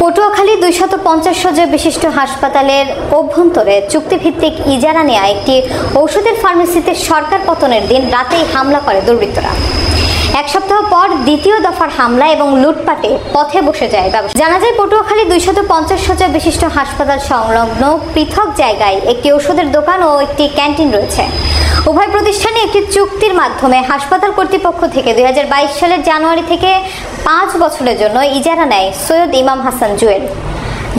পটুয়াখালী 250 শয্যা বিশিষ্ট হাসপাতালের অভ্যন্তরে চুক্তিভিত্তিক ইজারা নেওয়া একটি ঔষধের ফার্মেসিতে সরকার পতনের দিন রাতেই হামলা করে দুর্বৃত্তরা। এক সপ্তাহ পর দ্বিতীয় দফার হামলা এবং লুটপাটে পথে বসে যায় ব্যবসা। জানা যায় পটুয়াখালী 250 শয্যা বিশিষ্ট হাসপাতাল সংলগ্ন পৃথক জায়গায় একটি ওষুধের দোকান ও একটি ক্যান্টিন রয়েছে। উভয় প্রতিষ্ঠানে একটি চুক্তির মাধ্যমে হাসপাতাল কর্তৃপক্ষ থেকে 2022 সালের জানুয়ারি থেকে 5 বছরের জন্য ইজারা নেয় সৈয়দ ইমাম হাসান জুয়েল।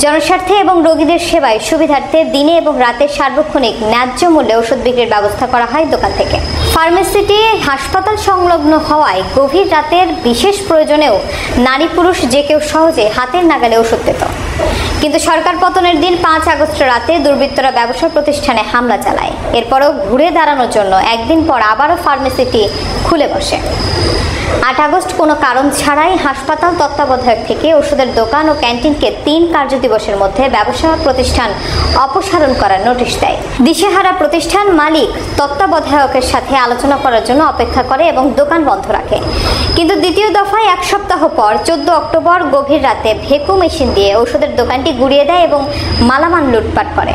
জনস্বার্থে এবং রোগীদের সেবায় সুবিধার্থে দিনে এবং রাতে সার্বক্ষণিক ন্যায্য মূল্যে ওষুধ বিক্রির ব্যবস্থা করা হয় দোকান থেকে। ফার্মেসিটি হাসপাতাল সংলগ্ন হওয়ায় গভীর রাতের বিশেষ প্রয়োজনেও নারী পুরুষ যে কেউ সহজে হাতের নাগালে ওষুধ পেত। কিন্তু সরকার পতনের দিন 5 আগস্ট রাতে দুর্বৃত্তরা ব্যবসা প্রতিষ্ঠানে হামলা চালায়। এরপরও ঘুরে দাঁড়ানোর জন্য একদিন পর আবারও ফার্মেসিটি খুলে বসে। 8 আগস্ট কোনো কারণ ছাড়াই হাসপাতাল তত্ত্বাবধায়ক থেকে ওষুধের দোকান ও ক্যান্টিনকে 3 কার্যদিবসের মধ্যে ব্যবসা প্রতিষ্ঠান অপসারণ করার নোটিশ দেয়। দিশেহারা প্রতিষ্ঠান মালিক তত্ত্বাবধায়কের সাথে আলোচনা করার জন্য অপেক্ষা করে এবং দোকান বন্ধ রাখে। কিন্তু দ্বিতীয় দফায় 1 সপ্তাহ পর 14 অক্টোবর গভীর রাতে ভেকু মেশিন দিয়ে ওষুধের দোকানটি গুড়িয়ে দেয় এবং মালামাল লুটপাট করে।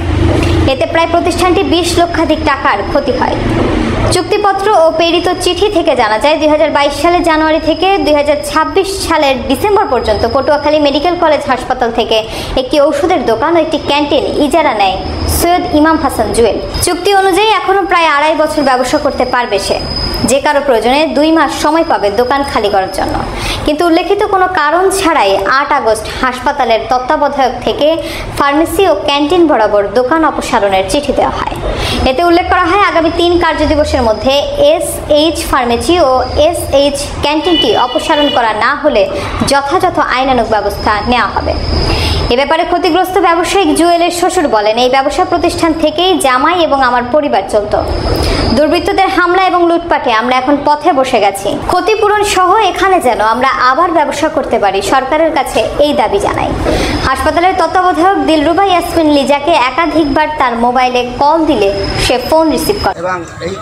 এতে প্রায় প্রতিষ্ঠানটি 20 লক্ষাধিক টাকার ক্ষতি হয়। চুক্তিপত্র ও প্রেরিত চিঠি থেকে জানা যায় 2022 সালের জানুয়ারি থেকে 2026 সালের ডিসেম্বর পর্যন্ত পটুয়াখালী মেডিকেল কলেজ হাসপাতাল থেকে একটি ওষুধের দোকান ও একটি ক্যান্টিন ইজারা নেয় সৈয়দ ইমাম হাসান জুয়েল। চুক্তি অনুযায়ী এখনো প্রায় 2.5 বছর ব্যবসা করতে পারবে সে। যে কারো প্রয়োজনে 2 মাস সময় পাবে দোকান খালি করার জন্য। কিন্তু উল্লেখিত কোনো কারণ ছাড়াই 8 আগস্ট হাসপাতালের তত্ত্বাবধায়ক থেকে ফার্মেসি ও ক্যান্টিন বরাবর দোকান অপসারণের চিঠি দেওয়া হয়। এতে উল্লেখ করা হয় আগামী 3 কার্যদিবসের মধ্যে SH ফার্মেসি ও SH ক্যান্টিনটি অপসারণ করা না হলে যথাযথ আইনানুগ ব্যবস্থা নেওয়া হবে। এ ব্যাপারে ক্ষতিগ্রস্ত ব্যবসায়িক জুয়েলের শ্বশুর বলেন, এই ব্যবসা প্রতিষ্ঠান থেকেই জামাই এবং আমার পরিবার চলত। দুর্বৃত্তদের হামলা এবং লুটপাটে আমরা এখন পথে বসে গেছি। ক্ষতিপূরণ সহ এখানে যেন আমরা আবার ব্যবসা করতে পারি সরকারের কাছে এই দাবি জানাই। হাসপাতালের তত্ত্বাবধায়ক দিলরুবা ইয়াসমিন লিজাকে একাধিকবার তার মোবাইলে কল দিলে সে ফোন রিসিভ করে। এবং এই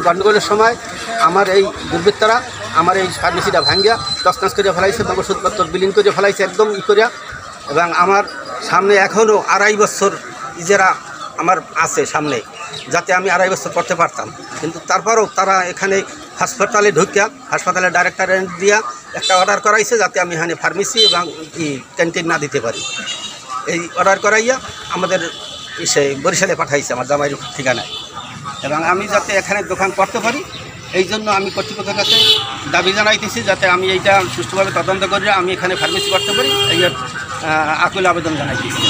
গন্ডগোলের সময় আমার এই দুর্বৃত্তরা আমার এই ফার্মেসিটা ভাঙ্গিয়া তছনছ করে ফেলাইছে এবং ওষুধপত্র বিলীন করে ফেলাইছে একদম করিয়া। এবং আমার সামনে এখনও 2.5 বছর ইজারা আমার আছে সামনে, যাতে আমি 2.5 বছর করতে পারতাম। কিন্তু তারপরও তারা এখানে হাসপাতালে ঢুকিয়া হাসপাতালের ডাইরেক্টর দিয়া একটা অর্ডার করাইছে যাতে আমি এখানে ফার্মেসি এবং ক্যান্টিন না দিতে পারি। এই অর্ডার করাইয়া আমাদের বরিশালে পাঠাইছে আমার জামাইয়ের ঠিকানায়। এবং আমি যাতে এখানে দোকান করতে পারি এই জন্য আমি কর্তৃপক্ষের কাছে দাবি জানাইতেছি যাতে আমি এইটা সুষ্ঠুভাবে তদন্ত করে আমি এখানে ফার্মেসি করতে পারি, এই আকুল আবেদন জানাইতেছি।